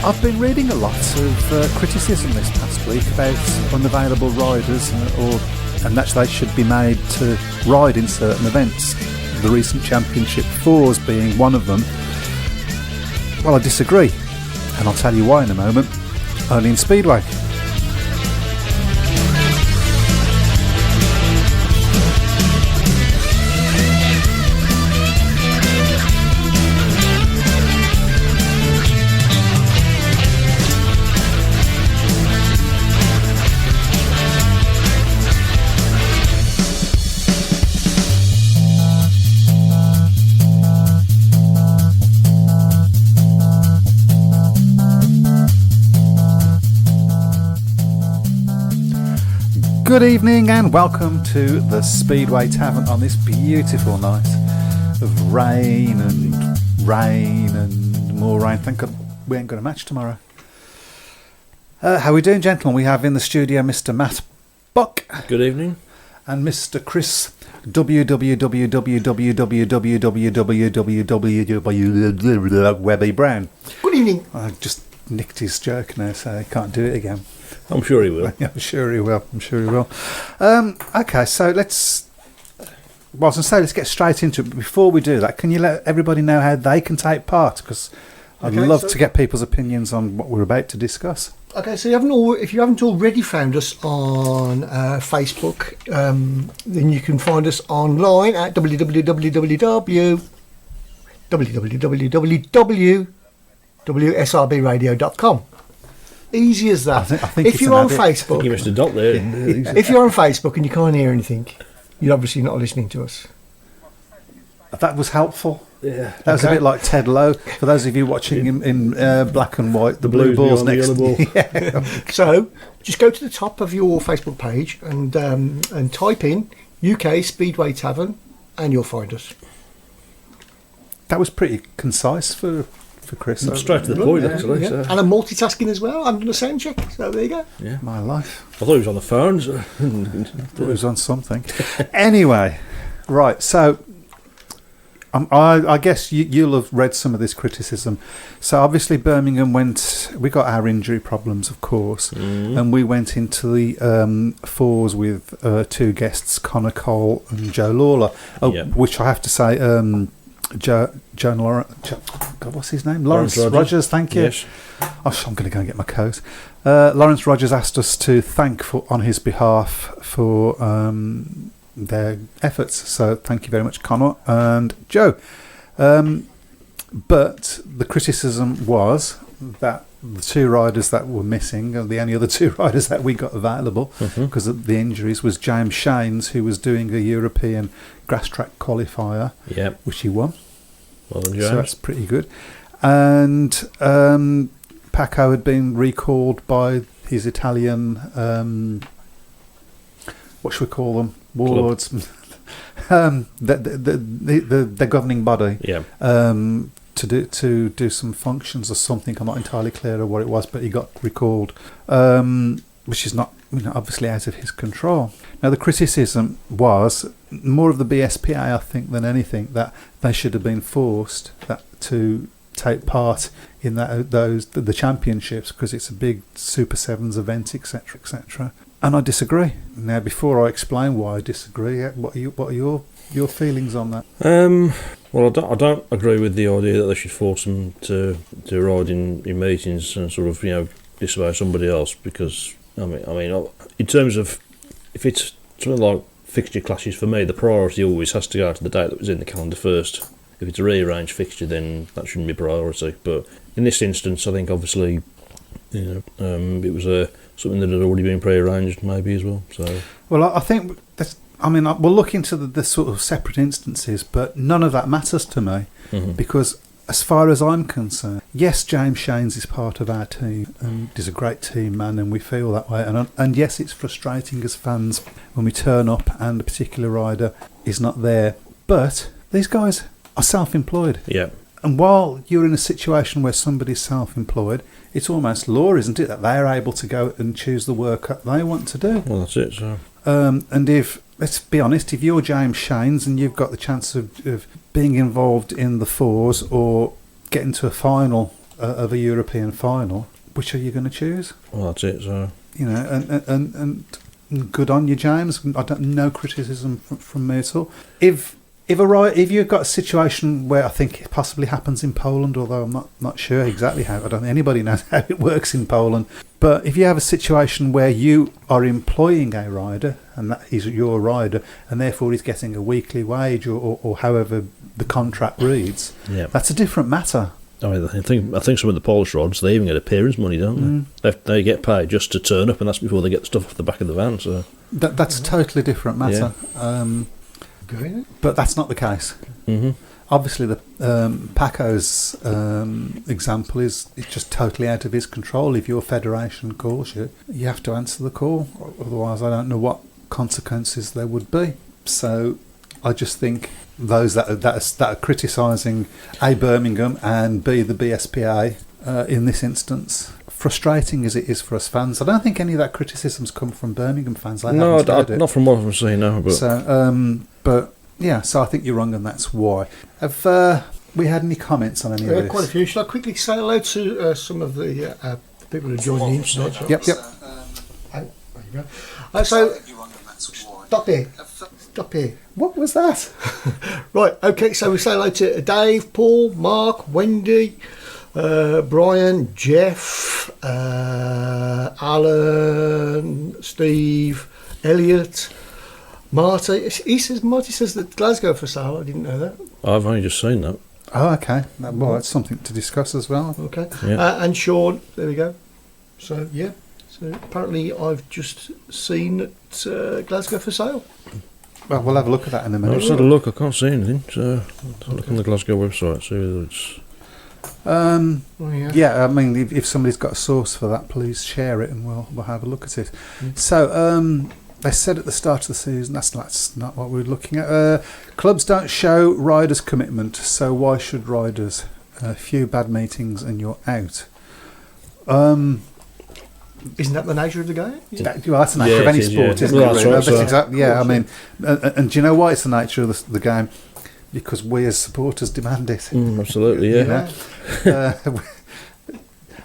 I've been reading a lot of criticism this past week about unavailable riders, and that they should be made to ride in certain events. The recent championship fours being one of them. Well, I disagree, and I'll tell you why in a moment. Only in Speedway. Good evening and welcome to the Speedway Tavern on this beautiful night of rain and more rain. Thank God we ain't got a match tomorrow. How are we doing, gentlemen? We have in the studio Mr. Matt Buck. Good evening. And Mr. Chris Webby Browne. Good evening. I just nicked his joke now, so I can't do it again. I'm sure he will. I'm sure he will. Okay, so let's get straight into it. But before we do that, can you let everybody know how they can take part? Because I'd love to get people's opinions on what we're about to discuss. Okay, so if you haven't already found us on Facebook, then you can find us online at www.wsrbradio.com. Easy as that. I think if you're on Facebook, you missed a dot there. If you're on Facebook and you can't hear anything, you're obviously not listening to us. That was helpful. Yeah, that was a bit like Ted Lowe. For those of you watching in black and white, the blue ball's next. Yeah. So just go to the top of your Facebook page and type in UK Speedway Tavern, and you'll find us. That was pretty concise for Chris. Straight to the point, actually. Yeah. So. And I'm multitasking as well. I'm doing a sound check. So there you go. Yeah, my life. I thought he was on the phone. So. I thought he was on something. Anyway, right. So I guess you'll have read some of this criticism. So obviously Birmingham we got our injury problems, of course, and we went into the fours with two guests, Connor Cole and Joe Lawler, which I have to say, what's his name? Lawrence Rogers, thank you. Yes. I'm going to go and get my coat. Lawrence Rogers asked us to thank on his behalf for their efforts, so thank you very much, Connor and Joe. But the criticism was that the two riders that were missing, the only other two riders that we got available because of the injuries, was James Shanes, who was doing a European grass track qualifier, which he won. Well done, James. So that's pretty good. And Paco had been recalled by his Italian, what should we call them? Warlords. the governing body. Yeah. To do some functions or something. I'm not entirely clear of what it was, but he got recalled, which is not obviously out of his control. Now the criticism was more of the BSPA, I think, than anything, that they should have been forced to take part in the championships because it's a big Super Sevens event, etc., etc. And I disagree. Now, before I explain why I disagree, what are your feelings on that? Well, I don't agree with the idea that they should force them to ride in meetings and sort of disobey somebody else, because I mean, in terms of if it's something like fixture clashes, for me the priority always has to go to the date that was in the calendar first. If it's a rearranged fixture, then that shouldn't be priority. But in this instance, I think obviously it was something that had already been pre-arranged, maybe as well. So, well, I think that's. I mean, we'll look into the sort of separate instances, but none of that matters to me because, as far as I'm concerned, yes, James Shanes is part of our team and is a great team man, and we feel that way. And yes, it's frustrating as fans when we turn up and a particular rider is not there. But these guys are self-employed. Yeah. And while you're in a situation where somebody's self-employed, it's almost law, isn't it, that they're able to go and choose the work that they want to do. Well, that's it. So. And if, let's be honest, if you're James Shanes and you've got the chance of being involved in the fours or getting to a final of a European final, which are you going to choose? Well, that's it. So You know, and good on you, James. I don't no criticism from me at all. If you've got a situation where I think it possibly happens in Poland, although I'm not sure exactly how, I don't think anybody knows how it works in Poland. But if you have a situation where you are employing a rider and that he's your rider, and therefore he's getting a weekly wage or however the contract reads, that's a different matter. I mean, I think some of the Polish riders, they even get appearance money, don't they? They get paid just to turn up, and that's before they get the stuff off the back of the van. So that's a totally different matter. But that's not the case. Mm-hmm. Obviously, the Paco's example is just totally out of his control. If your federation calls you, you have to answer the call. Otherwise, I don't know what consequences there would be. So I just think those that are criticising A, Birmingham, and B, the BSPA in this instance, frustrating as it is for us fans. I don't think any of that criticism's come from Birmingham fans. No, not from what I'm saying now. But so, but yeah, so I think you're wrong, and that's why. Have we had any comments on any of this? Quite a few. Shall I quickly say hello to some of the people who joined the internet? Yep. There you go. So, stop here. What was that? Right, okay, so we say hello to Dave, Paul, Mark, Wendy, Brian, Jeff, Alan, Steve, Elliot, Marty. Marty says that Glasgow for sale. I didn't know that. I've only just seen that. Oh, okay. Well, that's something to discuss as well. Okay. Yeah. And Sean, there we go. So, yeah. So apparently I've just seen that Glasgow for sale. Well, we'll have a look at that in a minute. I've just had a look. I can't see anything. So I'll look on the Glasgow website. See whether it's. Yeah, I mean, if somebody's got a source for that, please share it, and we'll have a look at it. So, they said at the start of the season that's not what we're looking at. Clubs don't show riders' commitment, so why should riders? A few bad meetings and you're out. Isn't that the nature of the game? Well, that's the nature of any sport, isn't it? Well, that's right, exactly. Yeah, I mean, and do you know why it's the nature of the game? Because we as supporters demand it. Absolutely, yeah. You know?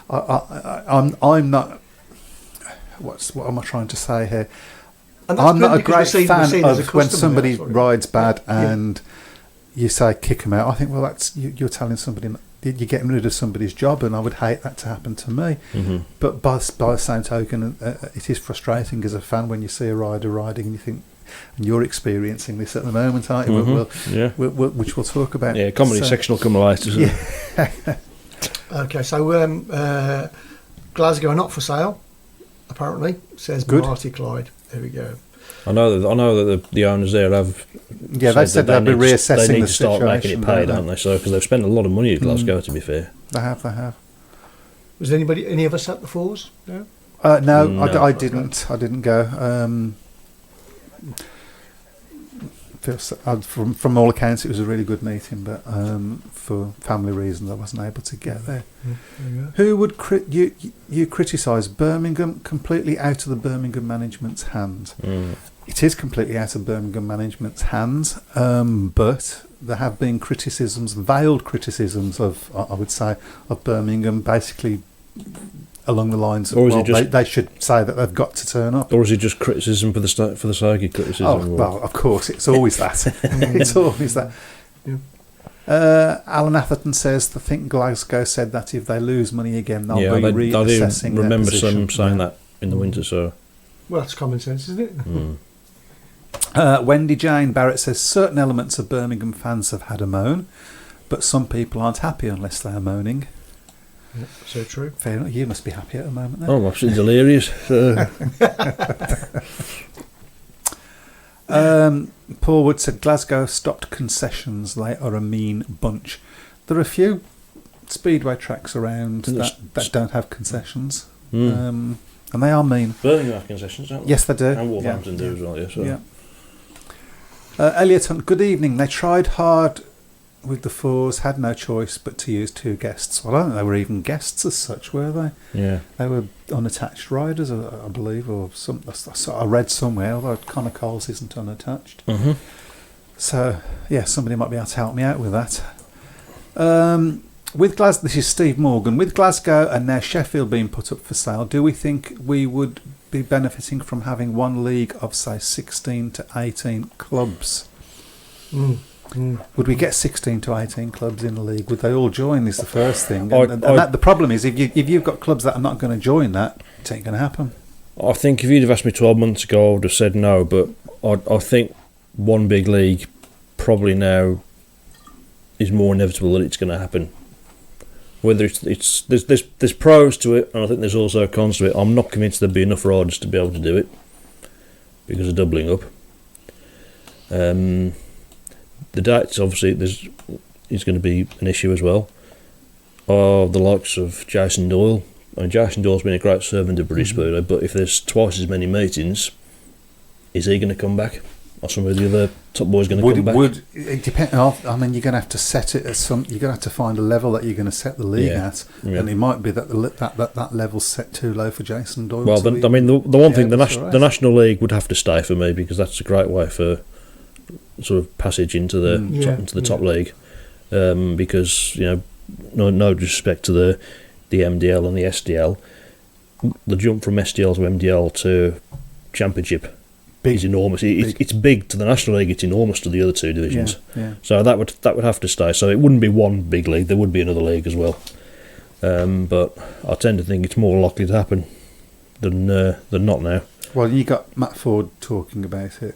I'm not. What am I trying to say here? I'm not a great fan of when somebody rides bad and you say kick them out. I think, well, that's you're telling somebody you're getting rid of somebody's job, and I would hate that to happen to me. Mm-hmm. But by the same token, it is frustrating as a fan when you see a rider riding and you think, and you're experiencing this at the moment, aren't you? Mm-hmm. Which we'll talk about. Yeah, comedy section will come later. Yeah. Okay, so Glasgow are not for sale, apparently, says Good. Marty Clyde. There we go. I know that the owners there have. Yeah, they said they'll be reassessing they need the to start making it pay, don't they? So because they've spent a lot of money at Glasgow, to be fair. They have. Was any of us at the Fours? No. No, I didn't. I didn't go. From all accounts, it was a really good meeting, but for family reasons, I wasn't able to get there. Who would you criticise? Birmingham, completely out of the Birmingham management's hands. It is completely out of Birmingham management's hands, but there have been criticisms, veiled criticisms of, I would say, of Birmingham, basically along the lines of, they should say that they've got to turn up. Or is it just criticism for the sake of criticism? Oh, well, of course, it's always that. It's always that. Yeah. Alan Atherton says, I think Glasgow said that if they lose money again, they'll be reassessing their remember position. some saying that in the winter, so... Well, that's common sense, isn't it? Wendy Jane Barrett says, certain elements of Birmingham fans have had a moan, but some people aren't happy unless they are moaning. Yeah, so true. Fair enough. You must be happy at the moment then. Oh, I'm absolutely delirious. Paul Wood said Glasgow stopped concessions. They are a mean bunch. There are a few speedway tracks around that don't have concessions, and they are mean. Birmingham have concessions, don't they? Yes, they do. And Wolverhampton do as well, yeah. So. Yeah. Elliot Hunt, good evening. They tried hard with the Fours, had no choice but to use two guests. Well, I don't think they were even guests as such, were they? Yeah. They were unattached riders, I believe, or some. I read somewhere, although Connor Coles isn't unattached. So, yeah, somebody might be able to help me out with that. This is Steve Morgan. With Glasgow and now Sheffield being put up for sale, do we think we would be benefiting from having one league of, say, 16 to 18 clubs? Would we get 16 to 18 clubs in the league? Would they all join? Is the first thing. The problem is, if you've got clubs that are not going to join that, it ain't going to happen. I think if you'd have asked me 12 months ago, I would have said no, but I think one big league probably now is more inevitable that it's going to happen. Whether there's pros to it, and I think there's also cons to it. I'm not convinced there'd be enough riders to be able to do it because of doubling up. The dates, obviously, is going to be an issue as well. The likes of Jason Doyle. I mean, Jason Doyle's been a great servant of British Speedway, but if there's twice as many meetings, is he going to come back? Or some of the other top boys going to come back? Would it depend? I mean, you're going to have to set it at some. You're going to have to find a level that you're going to set the league at, and it might be that that level's set too low for Jason Doyle. Well, the one thing, the National League would have to stay for me because that's a great way for sort of passage into the top league. Because no disrespect to the MDL and the SDL, the jump from SDL to MDL to Championship is enormous. It's big to the National League. It's enormous to the other two divisions. So that would have to stay. So it wouldn't be one big league. There would be another league as well. But I tend to think it's more likely to happen than not now. Well, you got Matt Ford talking about it.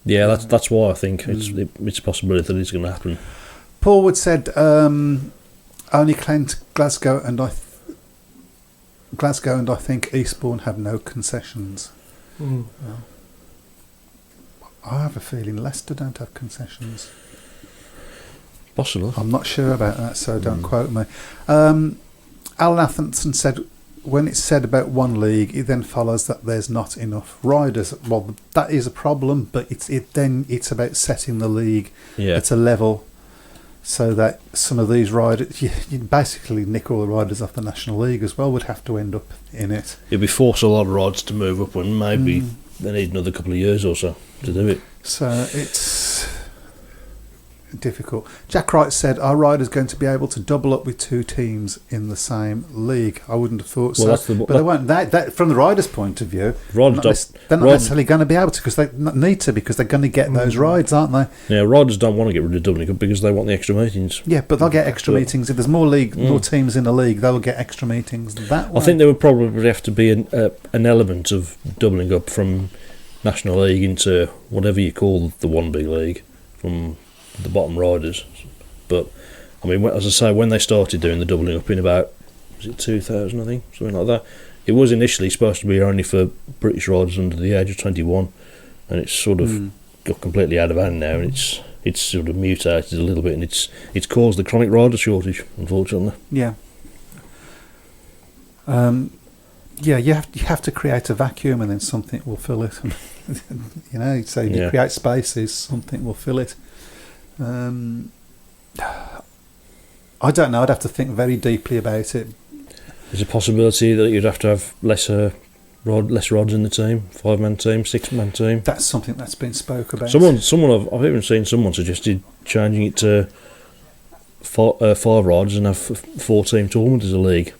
That's why I think it's a possibility that it's going to happen. Paul Wood said only claimed Glasgow and I think Eastbourne have no concessions. Well, I have a feeling Leicester don't have concessions. Possible. I'm not sure about that, so don't quote me. Alan Athenson said, when it's said about one league, it then follows that there's not enough riders. Well, that is a problem, but it's about setting the league at a level so that some of these riders, you basically nick all the riders off the National League as well, would have to end up in it. It'd be force a lot of riders to move up, and maybe they need another couple of years or so to do it. So it's difficult. Jack Wright said, are riders going to be able to double up with two teams in the same league? I wouldn't have thought so. But they won't. That from the riders' point of view, they're not necessarily going to be able to, because they need to, because they're going to get those rides, aren't they? Yeah, riders don't want to get rid of doubling up because they want the extra meetings. Yeah, but they'll get extra meetings. If there's more teams in the league, they'll get extra meetings that way. I think there would probably have to be an element of doubling up from National League into whatever you call the one big league, from the bottom riders. But I mean, as I say, when they started doing the doubling up in about, was it 2000, I think, something like that, it was initially supposed to be only for British riders under the age of 21, and it's sort of got completely out of hand now, and it's sort of mutated a little bit, and it's caused the chronic rider shortage, unfortunately. You have to create a vacuum, and then something will fill it. You create spaces, something will fill it. I don't know. I'd have to think very deeply about it. There's a possibility that you'd have to have less rods in the team, 5-man team, 6-man team. That's something that's been spoke about. I've even seen someone suggested changing it to 5 rods and have 4-team tournament as a league.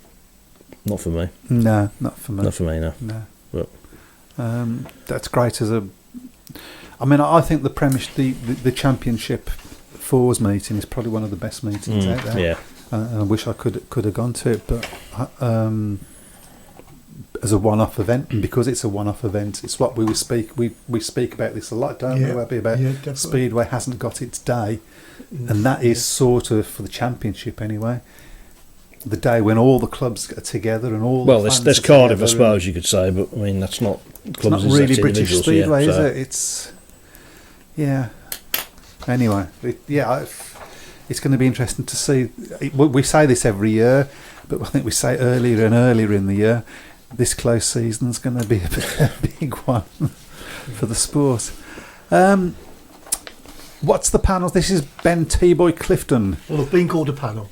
Not for me. No, not for me. Not for me, no. But that's great as a. I mean, I think the Championship Fours meeting is probably one of the best meetings out there. Yeah. And I wish I could have gone to it, but as a one-off event, and because it's a one-off event, it's what we speak about this a lot, don't we? About Speedway hasn't got its day, and that is sort of, for the Championship anyway, the day when all the clubs get together and all. Well, there's Cardiff, I suppose you could say, but I mean that's not clubs. It's not really British Speedway, is it? It's Anyway, it's going to be interesting to see. We say this every year, but I think we say earlier and earlier in the year. This close season's going to be a big one for the sport. What's the panel? This is Ben T-Boy Clifton. Well, I've been called a panel.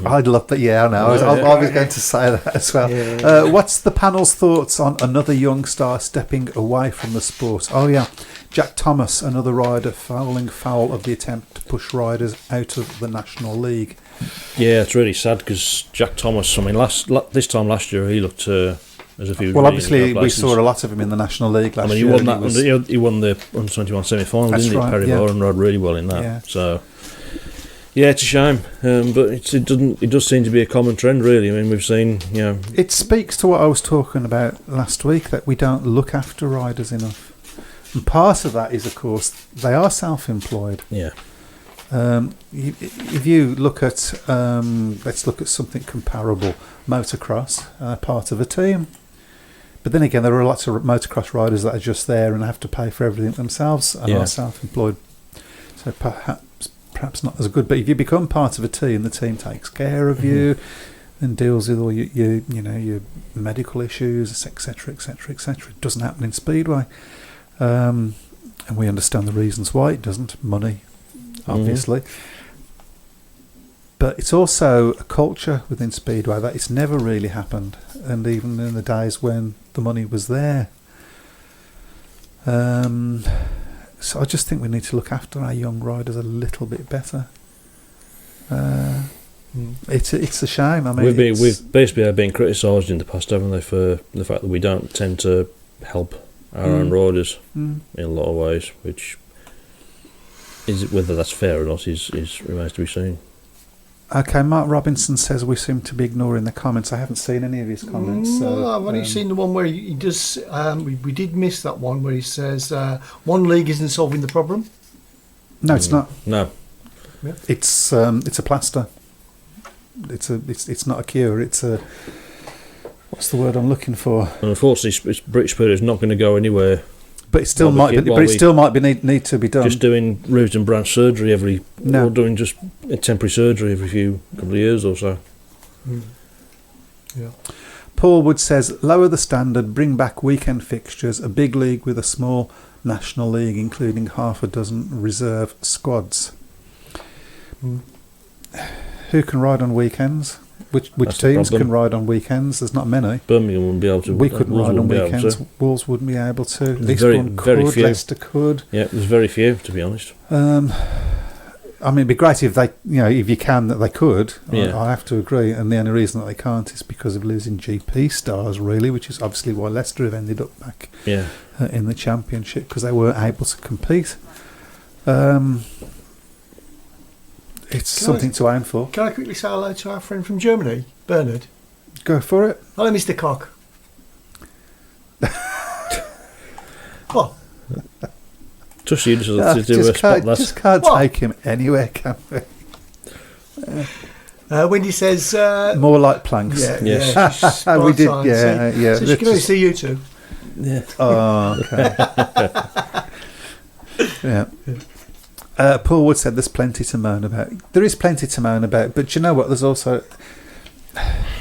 I'd love that. Yeah, I know. I was going to say that as well. Yeah. What's the panel's thoughts on another young star stepping away from the sport? Oh, yeah. Jack Thomas, another rider, falling foul of the attempt to push riders out of the National League. Yeah, it's really sad because Jack Thomas, I mean, this time last year, he looked as if he was Well, really obviously, in we saw a lot of him in the National League last year. I mean, he won the Under-21 semi-final, That's didn't he, right, at Perivale, and rode really well in that. Yeah. So, yeah, it's a shame, but it does seem to be a common trend, really. I mean, we've seen, It speaks to what I was talking about last week, that we don't look after riders enough. And part of that is, of course, they are self-employed. Yeah. If you look at, let's look at something comparable, motocross, part of a team. But then again, there are lots of motocross riders that are just there and have to pay for everything themselves and are self-employed. So perhaps not as good. But if you become part of a team, the team takes care of you and deals with all your medical issues, etc., etc., etc. It doesn't happen in Speedway. And we understand the reasons why it doesn't. Money, obviously. But it's also a culture within Speedway that it's never really happened. And even in the days when the money was there. So I just think we need to look after our young riders a little bit better. It's a shame. I mean, we've basically been criticised in the past, haven't they, for the fact that we don't tend to help our own riders in a lot of ways, which is, whether that's fair or not is remains to be seen. Okay, Mark Robinson says we seem to be ignoring the comments. I haven't seen any of his comments. No, I've only seen the one where he does. We did miss that one where he says one league isn't solving the problem. No, it's not. No, it's a plaster. It's not a cure. It's a, what's the word I'm looking for? and unfortunately, British Spirit is not going to go anywhere. But it still might need to be done. Just doing root and branch surgery or doing just a temporary surgery every couple of years or so. Yeah. Paul Wood says, lower the standard, bring back weekend fixtures, a big league with a small national league, including half a dozen reserve squads. Who can ride on weekends? Which teams can ride on weekends? There's not many. Birmingham wouldn't be able to. We couldn't ride on weekends. Wolves wouldn't be able to. Eastbourne could. Few. Leicester could. Yeah, there's very few, to be honest. I mean, it'd be great if they, if you can, that they could. Yeah. I have to agree. And the only reason that they can't is because of losing GP stars, really, which is obviously why Leicester have ended up back in the Championship, because they weren't able to compete. It's something to aim for. Can I quickly say hello to our friend from Germany, Bernard? Go for it. Hello, Mr. Cock. What? Just you to do a spot that. Just can't take him anywhere, can we? Wendy says... more like planks. Yeah. We did, yeah. So she can only see you two. Yeah. Oh, okay. Yeah. Paul Wood said there's plenty to moan about. There is plenty to moan about, but you know what? There's also...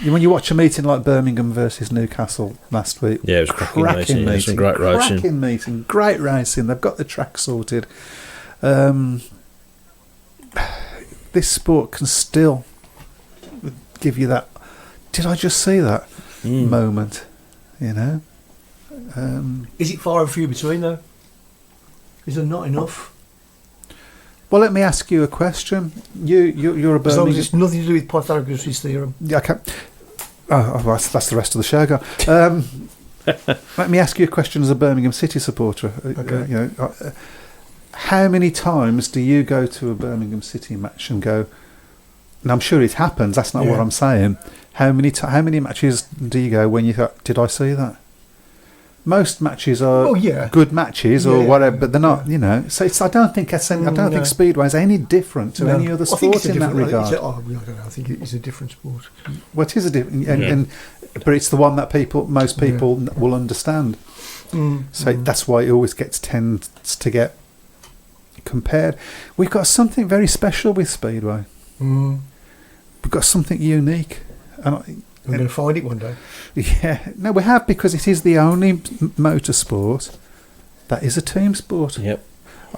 When you watch a meeting like Birmingham versus Newcastle last week, yeah, it was cracking meeting. Some great racing. Cracking meeting, great racing. They've got the track sorted. This sport can still give you that. Did I just see that moment? Is it far and few between though? Is there not enough? Well, let me ask you a question. You're a Birmingham... As long as it's nothing to do with Pythagoras' theorem. Yeah, okay. Oh, well, that's the rest of the show. Go. Let me ask you a question as a Birmingham City supporter. Okay. How many times do you go to a Birmingham City match and go... And I'm sure it happens, that's not what I'm saying. How many matches do you go when you thought, did I see that? Most matches are good matches or whatever, but they're not. So I don't think Speedway is any different to any other sport in that regard. I don't know. I think it is a different sport. What is a different? But it's the one that most people will understand. So that's why it always tends to get compared. We've got something very special with Speedway. We've got something unique, and we're going to find it one day. Yeah, no, we have, because it is the only motorsport that is a team sport. Yep.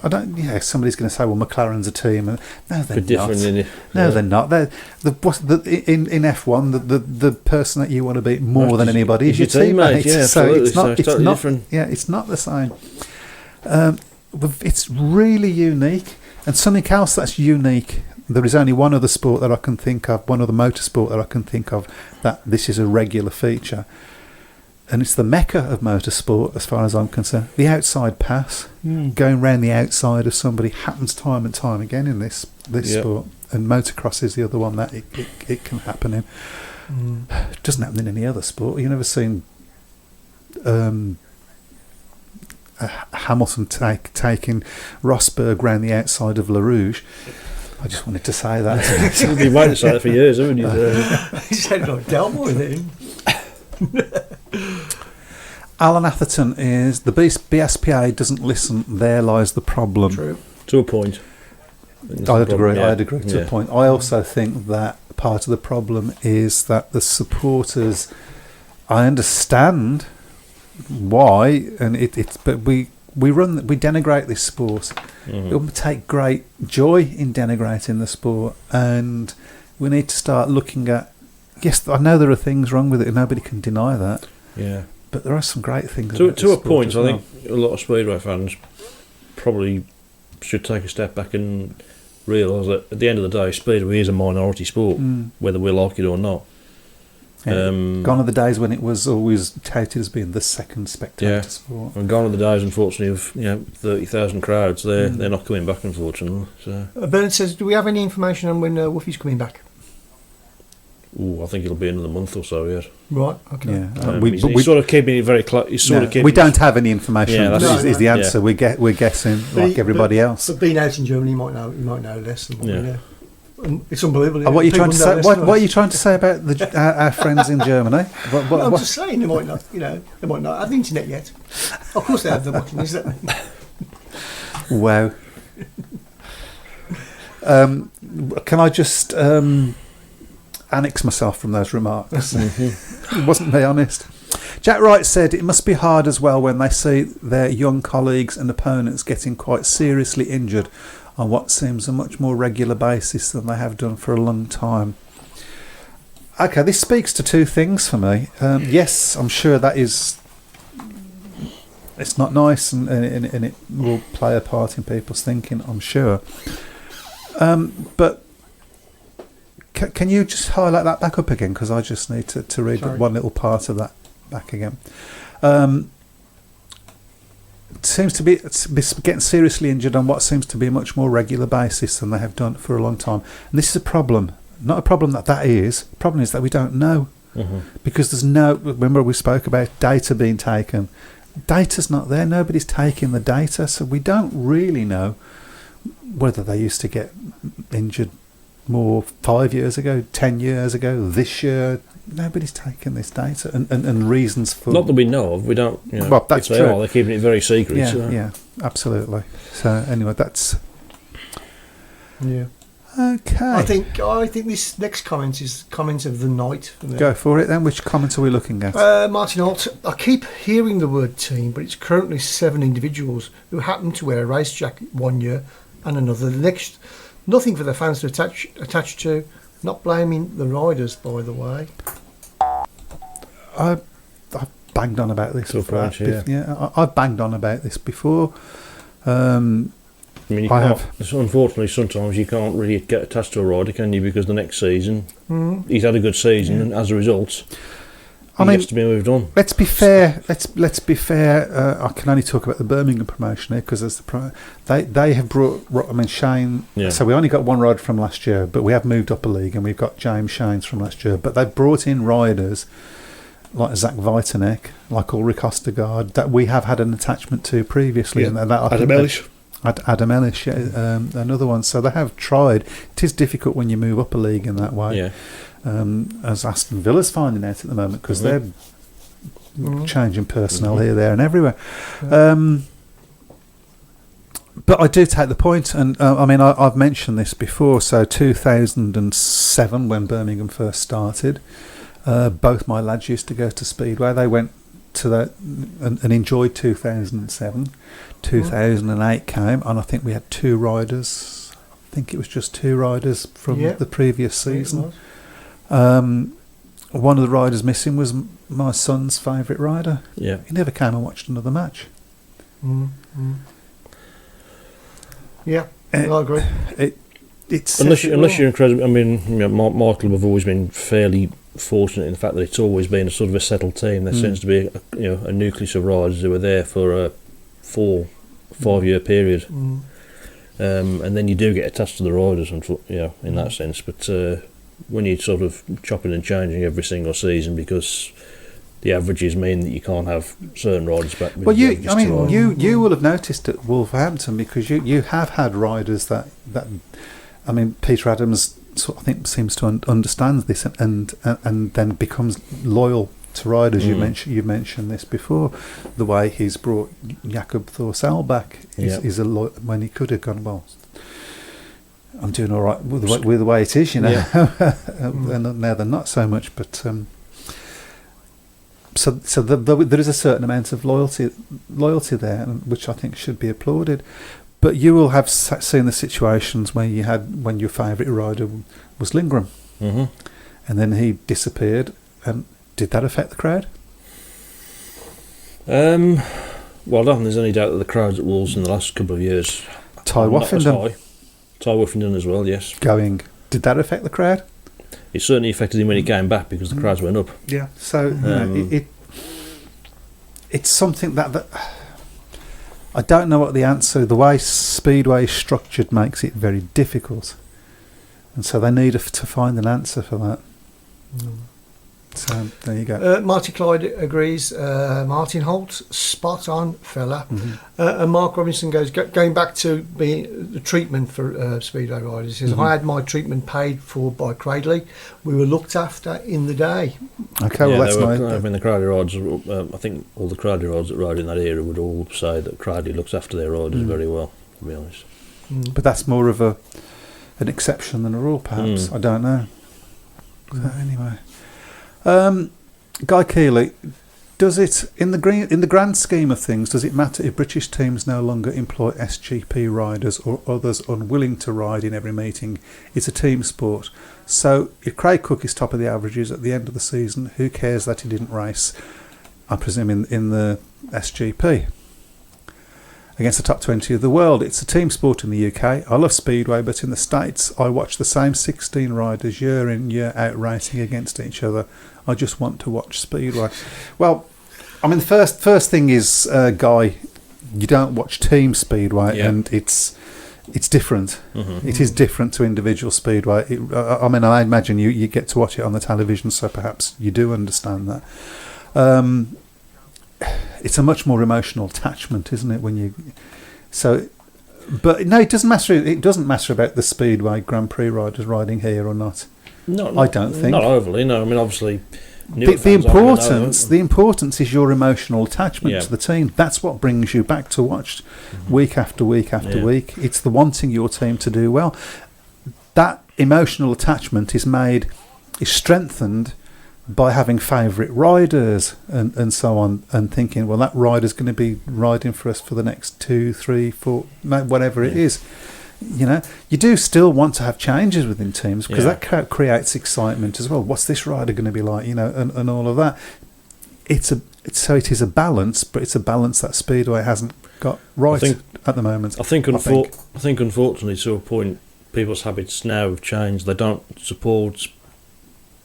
I don't. Yeah, somebody's going to say, "Well, McLaren's a team." No, they're Bit different, not. isn't it? No, they're not. They're in F1. The person that you want to beat more than anybody is your teammate. Yeah, so absolutely. it's not. It's totally different. Yeah, it's not the same. It's really unique, and something else that's unique. There is only one other sport that I can think of, one other motorsport that I can think of, that this is a regular feature. And it's the mecca of motorsport, as far as I'm concerned. The outside pass, going round the outside of somebody, happens time and time again in this sport. And motocross is the other one that it can happen in. It doesn't happen in any other sport. You've never seen Hamilton taking Rosberg round the outside of Le Rouge. I just wanted to say that. You've been waiting to say that for years, haven't you? He said like Delmore then. Alan Atherton is the BSPA doesn't listen. There lies the problem. True. To a point. I'd agree to a point. I also think that part of the problem is that the supporters. I understand why, and but we denigrate this sport. We take great joy in denigrating the sport, and we need to start looking at. Yes, I know there are things wrong with it, and nobody can deny that. Yeah, but there are some great things. To a point, I think a lot of Speedway fans probably should take a step back and realise that at the end of the day, Speedway is a minority sport, whether we like it or not. Yeah. Gone are the days when it was always touted as being the second spectator sport. And gone are the days, unfortunately, of 30,000 crowds. They're not coming back, unfortunately. So. Bernard says, do we have any information on when Woofy's coming back? Ooh, I think it'll be another month or so yet. Right, okay. Yeah, he's sort of keeping it very close. We don't have any information. Yeah, is the answer. Yeah. We're guessing like everybody else. But being out in Germany, you might know less than what we know. It's unbelievable. What are you trying to say? What are you trying to say about our friends in Germany? I'm just saying they might not. They might not have the internet yet. Of course they have the watching this. Wow. Can I just annex myself from those remarks? It wasn't me, honest. Jack Wright said it must be hard as well when they see their young colleagues and opponents getting quite seriously injured on what seems a much more regular basis than they have done for a long time. Okay, this speaks to two things for me. Yes, I'm sure that is. It's not nice, and it will play a part in people's thinking, I'm sure. But can you just highlight that back up again? Because I just need to read one little part of that back again. It seems to be getting seriously injured on what seems to be a much more regular basis than they have done for a long time. And this is a problem. Not a problem that is. The problem is that we don't know. Because there's no... Remember we spoke about data being taken. Data's not there. Nobody's taking the data. So we don't really know whether they used to get injured more 5 years ago, 10 years ago, this year. Nobody's taken this data and reasons for... Not that we know of. We don't... well, that's if they are, they're keeping it very secret. Yeah, absolutely. So anyway, that's... Yeah. Okay. I think this next comment is comment of the night. Go for it then. Which comment are we looking at? Martin Holt. I keep hearing the word team, but it's currently 7 individuals who happen to wear a race jacket one year and another the next. Nothing for the fans to attach to. Not blaming the riders, by the way. I've banged on about this before. I've banged on about this before. Unfortunately, sometimes you can't really get attached to a rider, can you? Because the next season, he's had a good season, and as a result, he has to be moved on. Let's be fair. Let's be fair. I can only talk about the Birmingham promotion here because they have brought. Shane. Yeah. So we only got one rider from last year, but we have moved up a league, and we've got James Shanes from last year. But they've brought in riders like Zach Vitanek, like Ulrich Ostergaard, that we have had an attachment to previously, and that Adam Ellis. Adam Ellis, another one. So they have tried. It is difficult when you move up a league in that way. Yeah. As Aston Villa's finding out at the moment because they're changing personnel here, there, and everywhere. But I do take the point, and I've mentioned this before. So 2007, when Birmingham first started, both my lads used to go to Speedway. They went to that and enjoyed 2007. 2008 came, and I think we had 2 riders. I think it was just 2 riders from the previous season. One of the riders missing was my son's favourite rider. Yeah. He never came and watched another match. Yeah, I agree. It's unless you're incredible. I mean, my club have always been fairly fortunate in the fact that it's always been a sort of a settled team. There seems to be a nucleus of riders who are there for a 4-5 year period, and then you do get attached to the riders, in that sense. But when you're sort of chopping and changing every single season because the averages mean that you can't have certain riders back. Well, you will have noticed at Wolverhampton because you have had riders that I mean, Peter Adams I think seems to understand this and then becomes loyal to riders. You mentioned this before. The way he's brought Jakob Thorsell back is when he could have gone, well, I'm doing all right with the way it is, and now they're not so much. But so there is a certain amount of loyalty there, which I think should be applauded. But you will have seen the situations when your favourite rider was Lindgren, and then he disappeared. Did that affect the crowd? Well, I don't think there's any doubt that the crowds at Wolves in the last couple of years. Ty Woffington as well, yes. Did that affect the crowd? It certainly affected him when he came back because the crowds went up. Yeah, so it's something that I don't know what the answer. The way Speedway is structured makes it very difficult, and so they need to find an answer for that. So there you go. Marty Clyde agrees. Martin Holt, spot on fella. And Mark Robinson goes, going back to being the treatment for Speedway riders. He says, I had my treatment paid for by Cradley. We were looked after in the day. Okay, well that's nice. I mean, the Cradley riders. I think all the Cradley riders that rode in that era would all say that Cradley looks after their riders very well. To be honest, but that's more of an exception than a rule, perhaps. I don't know. So anyway. Guy Keeley, does it in the grand scheme of things? Does it matter if British teams no longer employ SGP riders or others unwilling to ride in every meeting? It's a team sport. So if Craig Cook is top of the averages at the end of the season, who cares that he didn't race? I presume in the SGP against the top 20 of the world. It's a team sport in the UK. I love Speedway, but in the States, I watch the same 16 riders year in, year out racing against each other. I just want to watch Speedway. Well, I mean, the first thing is, Guy, you don't watch team Speedway, and it's different. It is different to individual Speedway. I mean, I imagine you get to watch it on the television, so perhaps you do understand that. It's a much more emotional attachment, isn't it? But no, it doesn't matter. It doesn't matter about the Speedway Grand Prix riders riding here or not. No, I don't think. Not overly. No, I mean obviously. The importance is your emotional attachment to the team. That's what brings you back to watch week after week after week. It's the wanting your team to do well. That emotional attachment is strengthened by having favourite riders and so on, and thinking, well, that rider's going to be riding for us for the next 2, 3, 4, whatever it is. You do still want to have changes within teams because that creates excitement as well. What's this rider going to be like? And all of that. It is a balance, but it's a balance that Speedway hasn't got right at the moment. I think unfortunately, to a point, people's habits now have changed. They don't support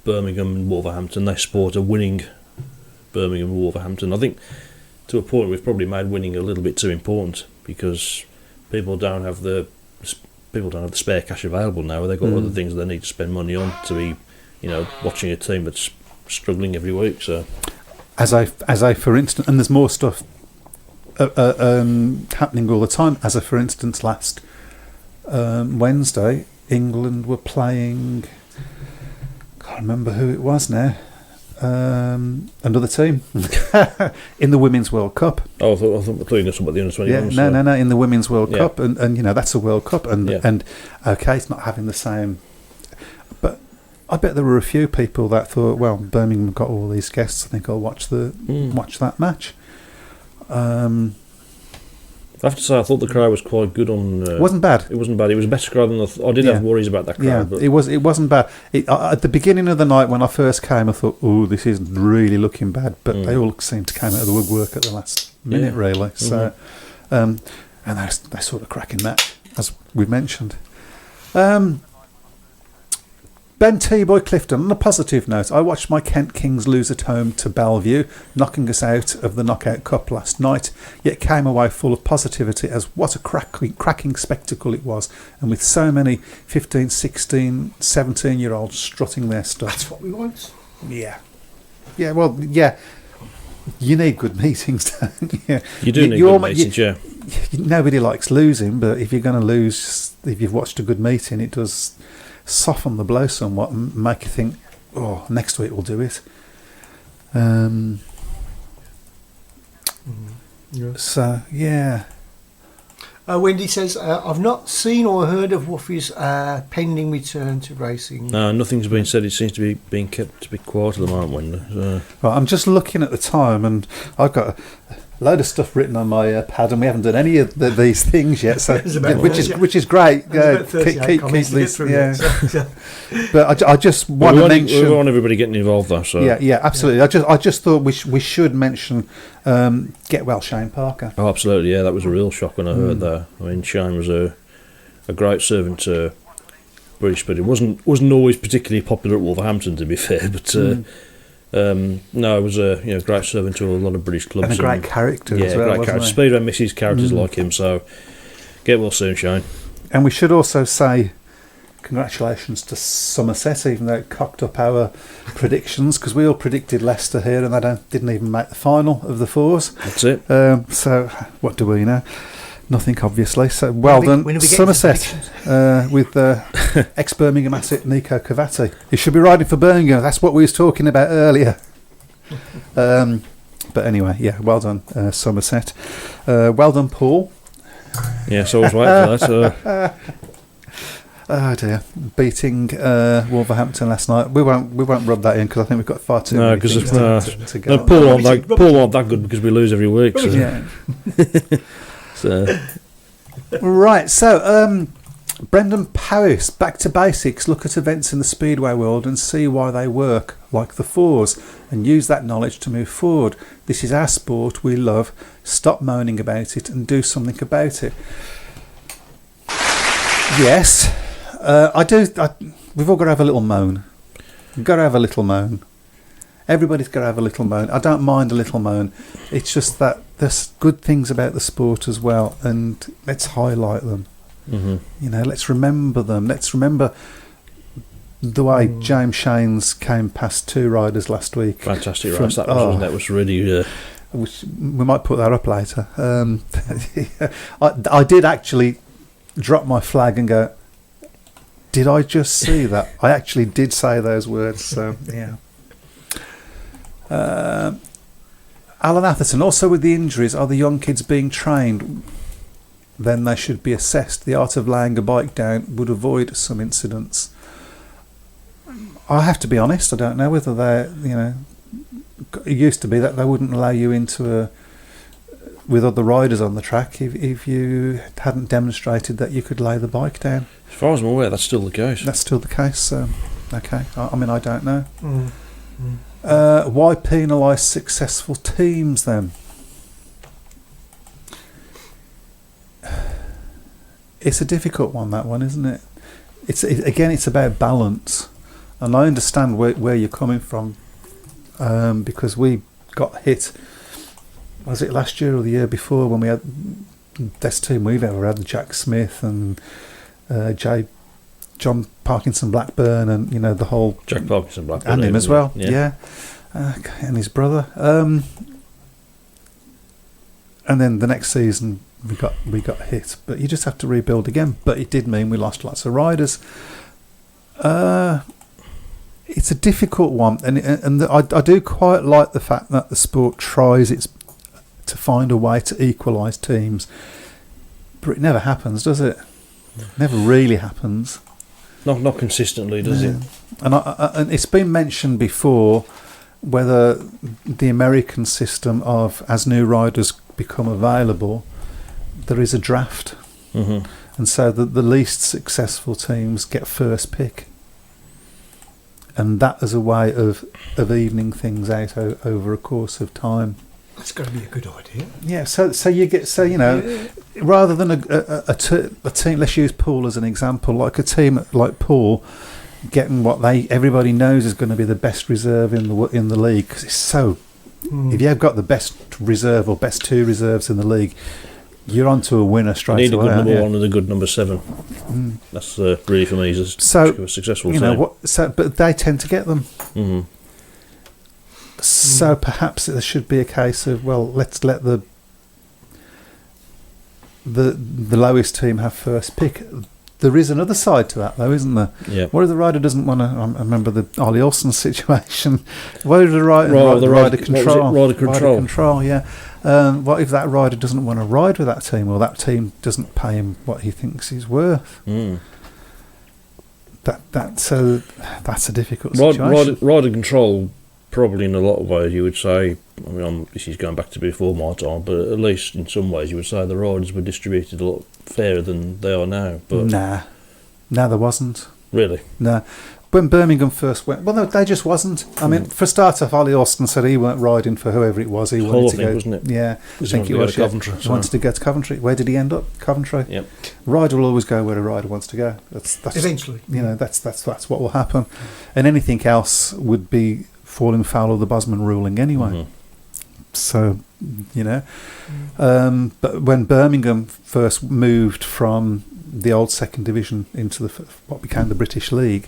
Birmingham and Wolverhampton. They support a winning Birmingham and Wolverhampton. I think to a point we've probably made winning a little bit too important because people don't have the spare cash available now. They've got other things they need to spend money on to be, watching a team that's struggling every week. So, as I for instance, and there's more stuff happening all the time. As for instance, last Wednesday, England were playing. Can't remember who it was now. Another team in the Women's World Cup. Oh, I thought you were talking about the under-21. Yeah, no, in the Women's World Cup, and that's a World Cup, and okay, it's not having the same. But I bet there were a few people that thought, well, Birmingham got all these guests. I think I'll watch that match. I have to say, I thought the crowd was quite good on. It wasn't bad. It wasn't bad. It was a better crowd than I did have worries about that crowd. Yeah, but it wasn't bad. At the beginning of the night when I first came, I thought, "Oh, this is really looking bad." But they all seemed to come out of the woodwork at the last minute, really. So, and they sort of cracking match, as we mentioned. Ben T-Boy Clifton, on a positive note, I watched my Kent Kings lose at home to Bellevue, knocking us out of the Knockout Cup last night, yet came away full of positivity as what a cracking spectacle it was, and with so many 15, 16, 17-year-olds strutting their stuff. That's what we want. Yeah. Yeah, well, yeah. You need good meetings, don't you? You do need good meetings, yeah. Nobody likes losing, but if you're going to lose, if you've watched a good meeting, it does soften the blow somewhat and make you think, oh, next week we'll do it. So, yeah. Wendy says, I've not seen or heard of Woofy's pending return to racing. No, nothing's been said. It seems to be being kept a bit quiet at the moment, Wendy. Right, I'm just looking at the time, and I've got a load of stuff written on my pad, and we haven't done any of these things yet. So, which is great. Keep these, yeah. But I just want to mention. We want everybody getting involved, though. So yeah, absolutely. Yeah. I just thought we should mention Get Well Shane Parker. Oh, absolutely. Yeah, that was a real shock when I heard that. I mean, Shane was a great servant to British Speedway. Wasn't always particularly popular at Wolverhampton, to be fair, but. No, it was a great servant to a lot of British clubs. And a great character as well, great character. Speedway misses characters like him, so get well soon, Shane. And we should also say congratulations to Somerset, even though it cocked up our predictions, because we all predicted Leicester here and they didn't even make the final of the fours. That's it. So what do we know? Nothing, obviously. So well done, Somerset, with ex-Birmingham asset Nico Cavati. He should be riding for Birmingham. That's what we was talking about earlier. But anyway, yeah, well done, Somerset. Well done, Paul. Yes, I was waiting for that. Oh dear, beating Wolverhampton last night. We won't rub that in because I think we've got far too many things to go. No, Paul aren't that good because we lose every week. So. Yeah. So. Right, so Brendan Paris, back to basics. Look at events in the Speedway world and see why they work, like the fours, and use that knowledge to move forward. This is our sport, we love. Stop moaning about it and do something about it. Yes, I do. We've all got to have a little moan. We've got to have a little moan. Everybody's got to have a little moan. I don't mind a little moan. It's just that there's good things about the sport as well, and let's highlight them. Mm-hmm. Let's remember them. Let's remember the way James Shanes came past two riders last week. Fantastic race that was, wasn't it? That was really... we might put that up later. I did actually drop my flag and go, did I just see that? I actually did say those words, so yeah. Alan Atherton, also with the injuries, are the young kids being trained? Then they should be assessed. The art of laying a bike down would avoid some incidents. I have to be honest, I don't know whether they're, it used to be that they wouldn't allow you into with other riders on the track if you hadn't demonstrated that you could lay the bike down. As far as I'm aware, that's still the case. That's still the case, okay. I mean, I don't know. Why penalise successful teams then? It's a difficult one, that one, isn't it? It's about balance, and I understand where you're coming from, because we got hit. Was it last year or the year before when we had best team we've ever had? Jack Smith and John Parkinson Blackburn, and the whole Jack Parkinson Blackburn and him as well. Yeah. And his brother. And then the next season we got hit, but you just have to rebuild again. But it did mean we lost lots of riders. It's a difficult one, and I do quite like the fact that the sport tries to find a way to equalise teams, but it never happens, does it? Never really happens. Not consistently, does it? And it's been mentioned before whether the American system of, as new riders become available, there is a draft. Mm-hmm. And so the least successful teams get first pick. And that is a way of evening things out over a course of time. That's got to be a good idea. Yeah, so you get, rather than a team, let's use Poole as an example, like a team like Poole getting what everybody knows is going to be the best reserve in the league, because it's so. If you've got the best reserve or best two reserves in the league, you're onto a winner straight away. You need a good number 1 and a good number 7. That's really for me is a successful team. But they tend to get them. Mm-hmm. So perhaps there should be a case of, well, let's let the lowest team have first pick. There is another side to that, though, isn't there? Yeah. What if the rider doesn't want to? I remember the Ollie Olsen situation. What if the rider control? Rider control. Yeah. What if that rider doesn't want to ride with that team, or that team doesn't pay him what he thinks he's worth? That's a difficult situation. Rider control, probably in a lot of ways, you would say. I mean, this is going back to before my time, but at least in some ways, you would say the riders were distributed a lot fairer than they are now. But nah, there wasn't. Really? No. When Birmingham first went, well, no, they just wasn't. I mean, for a start off, Ollie Austin said he weren't riding for whoever it was. He wanted to go, wasn't it? Yeah, I think it was. Coventry. He wanted to go to Coventry. Where did he end up? Coventry. Yep. Rider will always go where a rider wants to go. That's Eventually. That's what will happen, and anything else would be falling foul of the Bosman ruling anyway. Mm-hmm. So, but when Birmingham first moved from the old second division into what became the British League,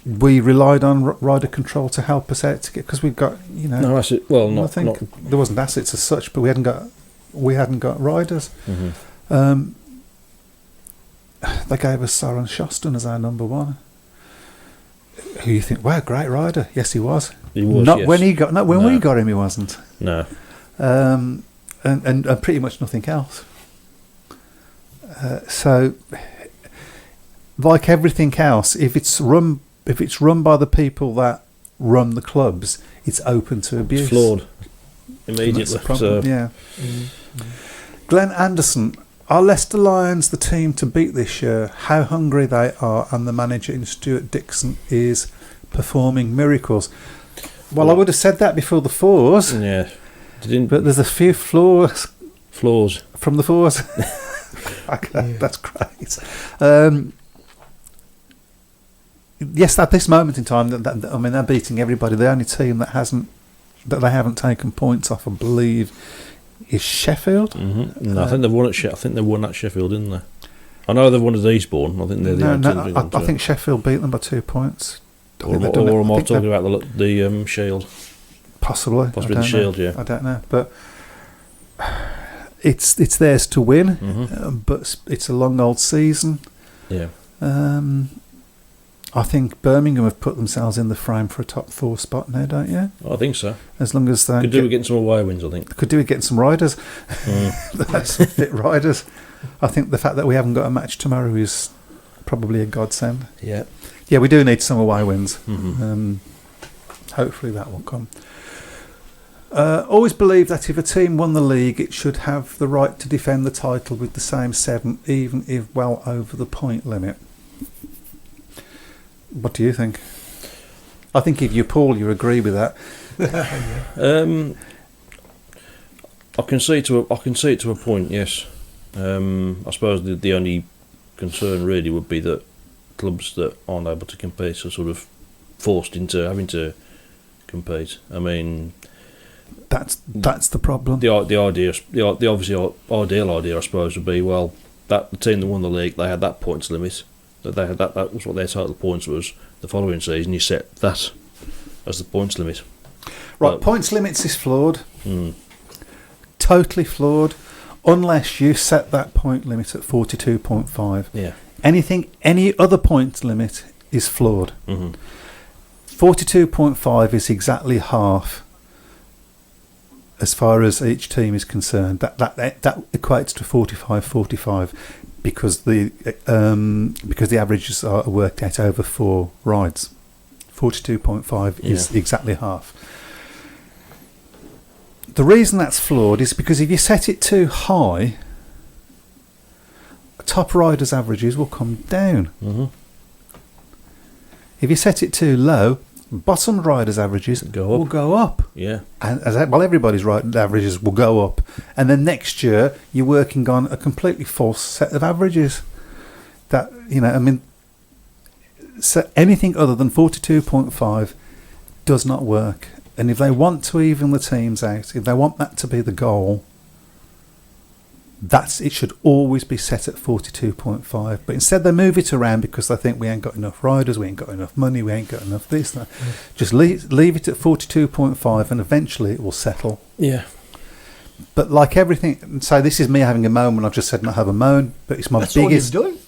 we relied on rider control to help us out to get, because we've got no asset. Well, not there wasn't assets as such, but we hadn't got riders. Mm-hmm. They gave us Soren Shoston as our number 1. Who you think, wow, great rider? Yes, he was. He was. Not yes. when we got him, he wasn't. No. And pretty much nothing else. So, like everything else, if it's run by the people that run the clubs, it's open to abuse. It's flawed immediately. That's the problem, yeah. Glenn Anderson. Are Leicester Lions the team to beat this year? How hungry they are, and the manager in Stuart Dixon is performing miracles. Well, I would have said that before the fours. Yeah. But there's a few flaws from the fours. That's great. Yes, at this moment in time, they're beating everybody. The only team that they haven't taken points off, I believe, is Sheffield. Mm-hmm. No, I think they've won at I think they won at Sheffield, didn't they? I know they've won at Eastbourne. I think they're the only team. I think Sheffield beat them by 2 points. Or am I talking about the Shield? Possibly the Shield, yeah. I don't know, but it's theirs to win. But it's a long old season. Yeah. I think Birmingham have put themselves in the frame for a top 4 spot now, don't you? I think so. As long as they could do with getting some away wins, I think. Could do with getting some riders. Some fit riders. I think the fact that we haven't got a match tomorrow is probably a godsend. Yeah. Yeah, we do need some away wins. Mm-hmm. Hopefully that will come. Always believe that if a team won the league, it should have the right to defend the title with the same 7, even if well over the point limit. What do you think? I think if you're Paul, you agree with that. I can see it to a point. Yes. I suppose the only concern really would be that clubs that aren't able to compete are sort of forced into having to compete. I mean, that's the problem. The obviously ideal idea, I suppose, would be, well, that the team that won the league, they had that points limit. That was what their total points was the following season. You set that as the points limit. Right, points limits is flawed. Totally flawed, unless you set that point limit at 42.5. Yeah. Any other point limit is flawed. 42.5 is exactly half as far as each team is concerned. That equates to 45-45. because the averages are worked out over 4 rides. 42.5 is exactly half. The reason that's flawed is because if you set it too high, top riders' averages will come down. Mm-hmm. If you set it too low, bottom riders' averages will go up. Yeah. And everybody's averages will go up. And then next year, you're working on a completely false set of averages. That, so anything other than 42.5 does not work. And if they want to even the teams out, if they want that to be the goal, it should always be set at 42.5. But instead they move it around because they think we ain't got enough riders, we ain't got enough money, we ain't got enough this, that. Just leave it at 42.5 and eventually it will settle. Yeah. But like everything, so this is me having a moan when I've just said not have a moan, but it's my That's biggest... all you've done.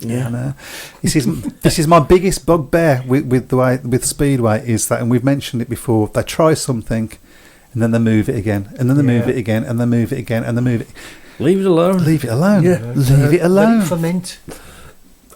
Yeah, no. This is my biggest bugbear with Speedway is that, and we've mentioned it before. They try something, and then they move it again, and then they move it again, and they move it again, and they move it. Leave it alone. Leave it alone. Yeah. Leave it alone. Let it ferment.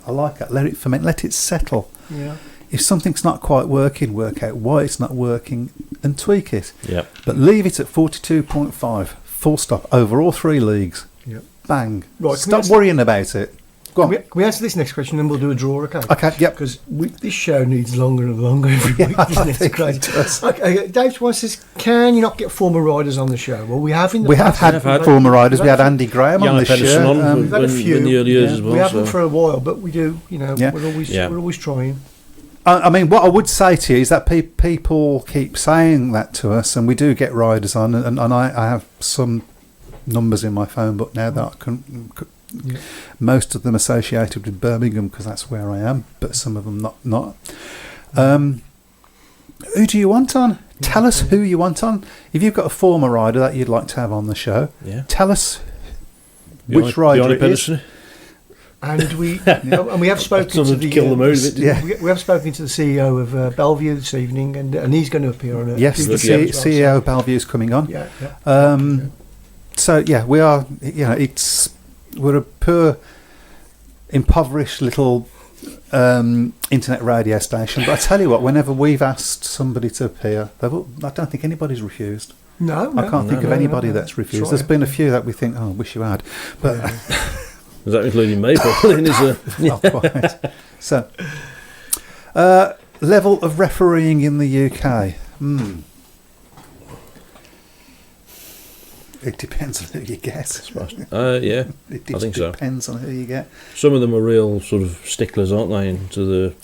I like that. Let it ferment. Let it settle. Yeah. If something's not quite working, work out why it's not working and tweak it. Yeah. But leave it at 42.5. Full stop over all 3 leagues. Yep. Bang. Right. Stop worrying about it. Go on. Can we answer this next question and we'll do a draw, okay? Okay, yep. Because this show needs longer and longer every week, doesn't it? It's crazy. Okay, Dave Swan says, can you not get former riders on the show? Well, we have in the past. had former riders. We had Andy Graham on the show. We've had a few. In the early years as well. We haven't for a while, but we do, Yeah. we're always trying. I mean, what I would say to you is that people keep saying that to us, and we do get riders on, and I have some numbers in my phone book now that I can... Yeah. Most of them associated with Birmingham because that's where I am, but some of them not. Who do you want on? Tell us who you want on. If you've got a former rider that you'd like to have on the show, tell us which rider it is. And we have spoken to the kill the mood of it. We have spoken to the CEO of Bellevue this evening, and he's going to appear on it. Yes, the CEO of Bellevue is coming on. Yeah. So we are. We're a poor, impoverished little internet radio station. But I tell you what, whenever we've asked somebody to appear, I don't think anybody's refused. No, I can't think of anybody that's refused. There's been a few that we think, I wish you had. But is that including me? Probably, not quite. So, level of refereeing in the UK. It depends on who you get. Yeah, It I think so. depends on who you get. Some of them are real sort of sticklers, aren't they? Into the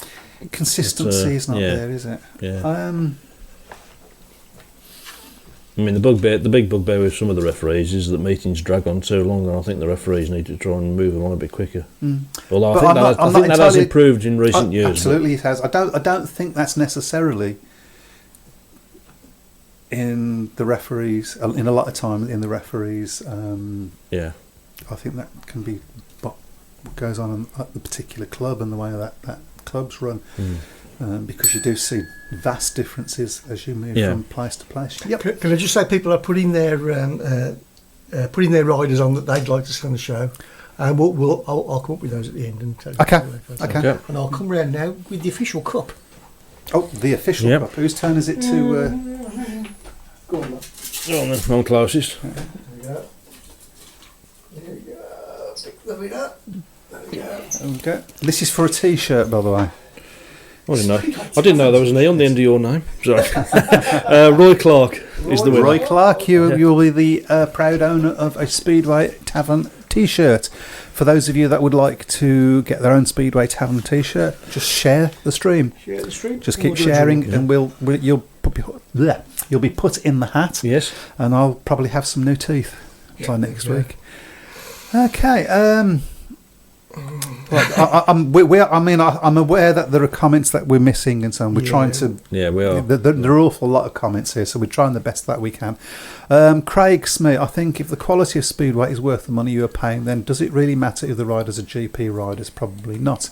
consistency is not there, is it? Yeah. I mean, the big bugbear with some of the referees is that meetings drag on too long, and I think the referees need to try and move them on a bit quicker. Although I think that has improved in recent years. Absolutely, it has. I don't think that's necessarily in the referees. In a lot of time, in the referees. I think that can be what goes on at the particular club and the way that club's run. Because you do see vast differences as you move from place to place. Yep. Can I just say people are putting their riders on that they'd like to see on the show, and I'll come up with those at the end and tell you. Okay. And I'll come round now with the official cup. Oh, the official cup. Whose turn is it to? Go on, then. I'm closest. There we go. Pick them up. There we go. Okay. This is for a T-shirt, by the way. I didn't know there was an E on the end of your name. Sorry. Roy Clark is the winner. Roy Clark, you'll be the proud owner of a Speedway Tavern T-shirt. For those of you that would like to get their own Speedway Tavern T-shirt, just share the stream. Share the stream. Just keep sharing, and you'll be put in the hat. Yes. And I'll probably have some new teeth by next week. Okay. Well, I'm aware that there are comments that we're missing and so on. We're trying to. Yeah, we are. There are an awful lot of comments here, so we're trying the best that we can. Craig Smith, I think if the quality of Speedway is worth the money you are paying, then does it really matter if the riders are GP riders? Probably not.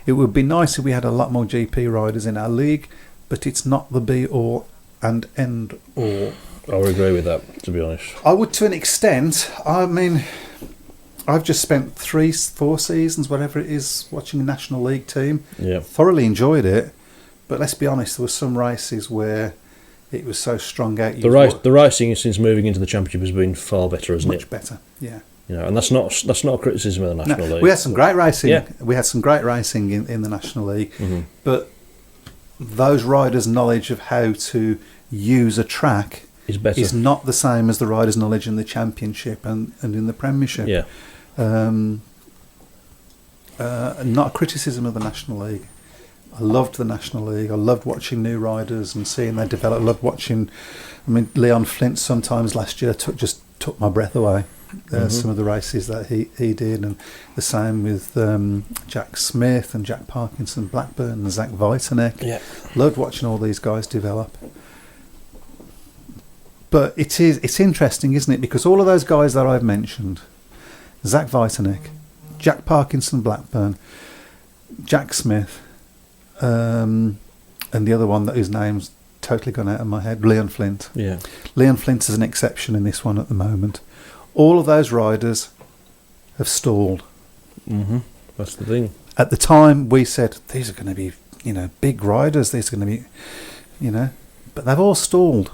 It would be nice if we had a lot more GP riders in our league, but it's not the be all and end all. I would agree with that, to be honest. I would to an extent. I mean, I've just spent 3-4 seasons, whatever it is, watching a National League team. Yeah. Thoroughly enjoyed it, but let's be honest, there were some races where it was so strung out. The racing since moving into the Championship has been far better, hasn't it? Much better, yeah. You know, and that's not a criticism of the National League. We had some great racing. Yeah. We had some great racing in the National League, Mm-hmm. but those riders' knowledge of how to use a track Is better. is not the same as the riders' knowledge in the Championship and in the Premiership. Yeah. Not a criticism of the National League. I loved the National League. I loved watching new riders and seeing them develop. I loved watching. I mean, Leon Flint sometimes last year just took my breath away. Some of the races that he did, and the same with Jack Smith and Jack Parkinson, Blackburn and Zach Vitanek. Yeah. Loved watching all these guys develop. But it's interesting, isn't it? Because all of those guys that I've mentioned, Zach Vitanek, Jack Parkinson, Blackburn, Jack Smith, and the other one that whose name's totally gone out of my head, Leon Flint. Yeah. Leon Flint is an exception in this one at the moment. All of those riders have stalled. Mm-hmm. That's the thing. At the time, we said these are going to be, big riders. These are going to be, but they've all stalled.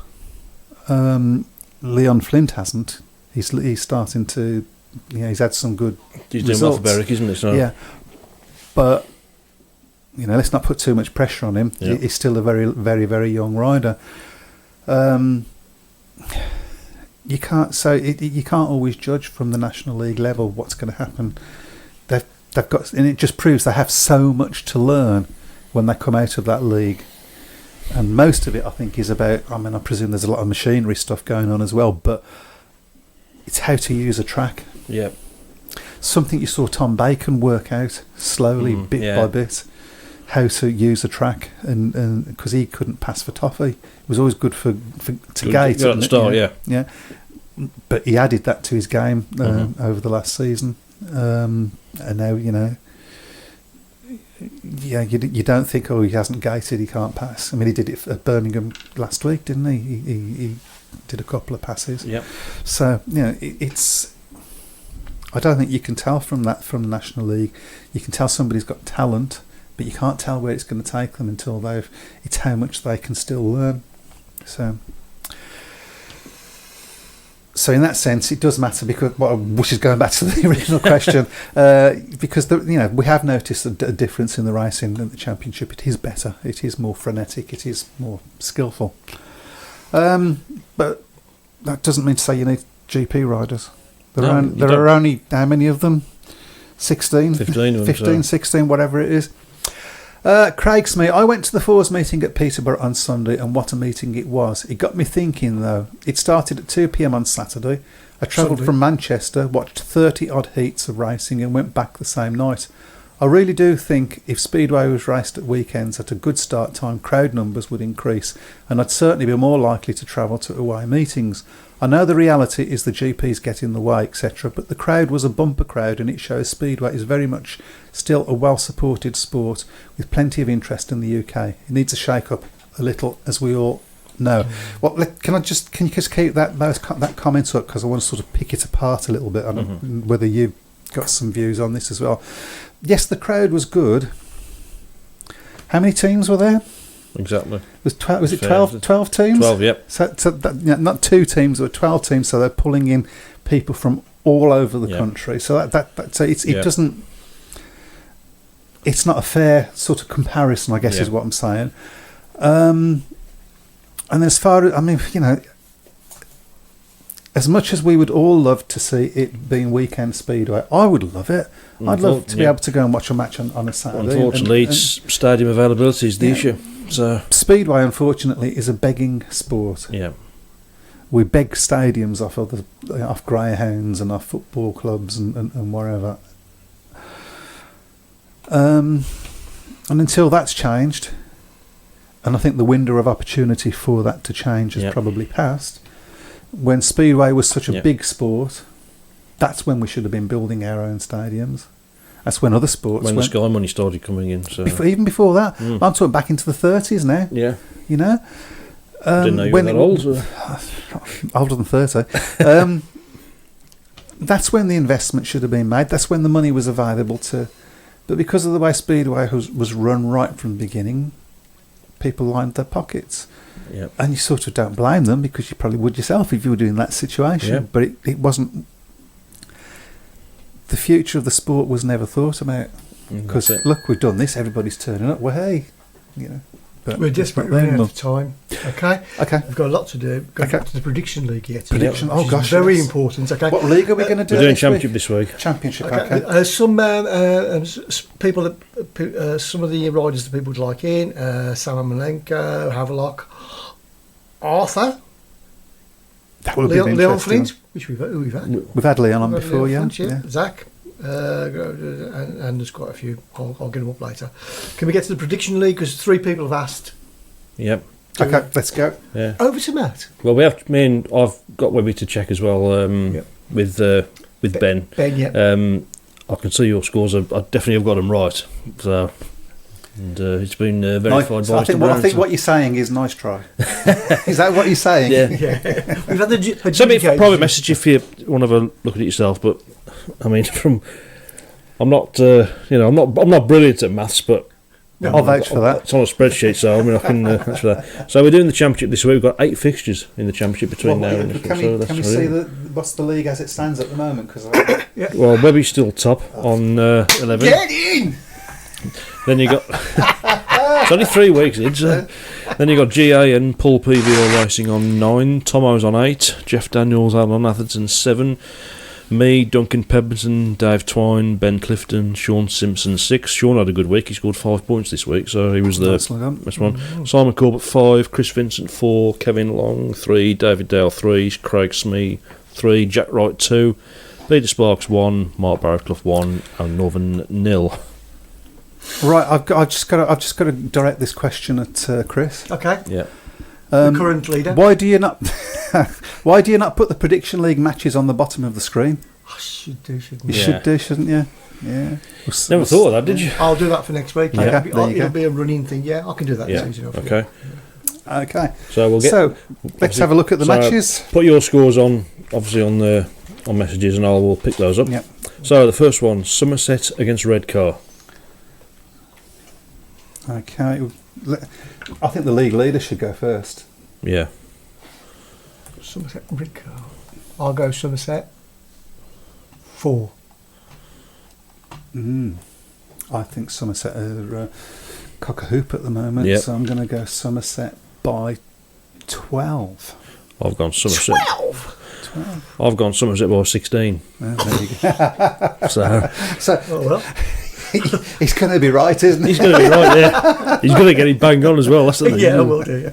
Leon Flint hasn't. He's starting to, he's had some good He's results. doing well for Berwick, isn't he? So. Yeah, but let's not put too much pressure on him. Yeah. He's still a very, very, very young rider. You can't you can't always judge from the National League level what's going to happen. They've got, and it just proves they have so much to learn when they come out of that league. And most of it, I think, is about. I mean, I presume there's a lot of machinery stuff going on as well, but it's how to use a track. Yeah. Something you saw Tom Bacon work out slowly, bit by bit, how to use a track, and because he couldn't pass for toffee, it was always good to gate at the start, yeah. But he added that to his game over the last season, and now you don't think, he hasn't gated, he can't pass. I mean, he did it at Birmingham last week, didn't he? He did a couple of passes. Yep. So it's. I don't think you can tell from the National League. You can tell somebody's got talent, but you can't tell where it's going to take them until it's how much they can still learn. So in that sense, it does matter, because which is going back to the original question, because we have noticed a difference in the racing in the Championship. It is better. It is more frenetic. It is more skillful. But that doesn't mean to say you need GP riders. There are only, how many of them? 16? 15, 16, whatever it is. Craig Smith, I went to the Fours meeting at Peterborough on Sunday, and what a meeting it was. It got me thinking, though. It started at 2 p.m. on Saturday. I travelled from Manchester, watched 30-odd heats of racing, and went back the same night. I really do think if Speedway was raced at weekends at a good start time, crowd numbers would increase, and I'd certainly be more likely to travel to away meetings. I know the reality is the GPs get in the way, etc., but the crowd was a bumper crowd, and it shows Speedway is very much still a well-supported sport with plenty of interest in the UK. It needs a shake-up a little, as we all know. Well, can you just keep that comment up, because I want to sort of pick it apart a little bit, on whether you got some views on this as well. Yes, the crowd was good. How many teams were there? Exactly. Was it 12 teams? 12, yep. So not 2 teams, but 12 teams. So they're pulling in people from all over the country. So it doesn't. It's not a fair sort of comparison, I guess, is what I'm saying. And as far as as much as we would all love to see it being weekend Speedway, I would love it. I'd love to be able to go and watch a match on a Saturday. Unfortunately, it's stadium availability is the issue. So Speedway, unfortunately, is a begging sport. Yeah, we beg stadiums off greyhounds and off football clubs and wherever. And until that's changed, and I think the window of opportunity for that to change has probably passed. When Speedway was such a big sport, that's when we should have been building our own stadiums. That's when other sports... When the Sky money started coming in. So. Even before that. I'm talking back into the 30s now. Yeah. Didn't know you were that old. Older than 30. that's when the investment should have been made. That's when the money was available to. But because of the way Speedway was run right from the beginning, people lined their pockets. Yep. And you sort of don't blame them, because you probably would yourself if you were doing that situation. Yep. But it wasn't. The future of the sport was never thought about. Because look, we've done this. Everybody's turning up. Well, hey, you know. But We're desperate. We're out of time. Okay. Okay. We've got a lot to do. Go back to the prediction league yet. Prediction. Which Oh is gosh. very yes. important. Okay. What league are we going to do? We're doing this championship week? this week. Championship. Okay. Okay. Some people that some of the riders that people would like in Sam Malenko, Havelock, Arthur, That will be Leon interesting. Flint, which we've had. We've had Leon on We've had before, Leon yeah. Flint, Yeah. Zach, and there's quite a few. I'll get them up later. Can we get to the prediction league? Because 3 people have asked. Yep. Okay, let's go. Yeah. Over to Matt. Well, I've got Webby to check as well. With Ben. Ben, yeah. I can see your scores. I definitely have got them right. So, and it's been verified So by I think, Mr. Browne, I think so- what you're saying is nice try. Is that what you're saying? Yeah. Yeah. We've had the Send me a adjudicators. private message if you want to have a look at it yourself. But I mean, I'm not I'm not brilliant at maths, but No. I'll vouch for that. it's on a spreadsheet, so I mean I can that's for that. So we're doing the championship this week. We've got 8 fixtures in the championship between now and this can week, so we, that's can we really- see what's the league as it stands at the moment? Because Well, Webby's still top on 11. Get in! Then you got it's only 3 weeks. Then you got GA and Paul PVL Racing on 9. Tomo's on 8. Jeff Daniels, Alan Atherton 7. Me, Duncan Pemberton, Dave Twine, Ben Clifton, Sean Simpson 6. Sean had a good week. He scored 5 points this week, so he was the nicely done. best one. Simon Corbett 5. Chris Vincent 4. Kevin Long 3. David Dale 3. Craig Smee 3. Jack Wright 2. Peter Sparks 1. Mark Barraclough 1. And Northern 0. Right, I've just got to direct this question at Chris. Okay. Yeah. The current leader. Why do you not put the prediction league matches on the bottom of the screen? I should do, shouldn't You I? Yeah. should do, shouldn't you? Yeah. Never thought of that, did you? I'll do that for next week. Okay, It'll be- there you it'll go. be a running thing. Yeah, I can do that. Yeah. It's easy enough. Okay. Okay. So we'll get. So let's have a look at the So, matches. Put your scores on, obviously on messages, and we'll pick those up. Yep. So the first one, Somerset against Redcar. Okay. I think the league leader should go first. Yeah. Somerset Redcar. I'll go Somerset. 4. I think Somerset are cock a hoop at the moment, Yep. so I'm going to go Somerset by 12. I've gone Somerset. 12. I've gone Somerset by 16. There you go. So So Oh well. he's going to be right, isn't he? he's going to be right there. He's going to get it bang on as well. That's the thing. Yeah, I will do. Yeah.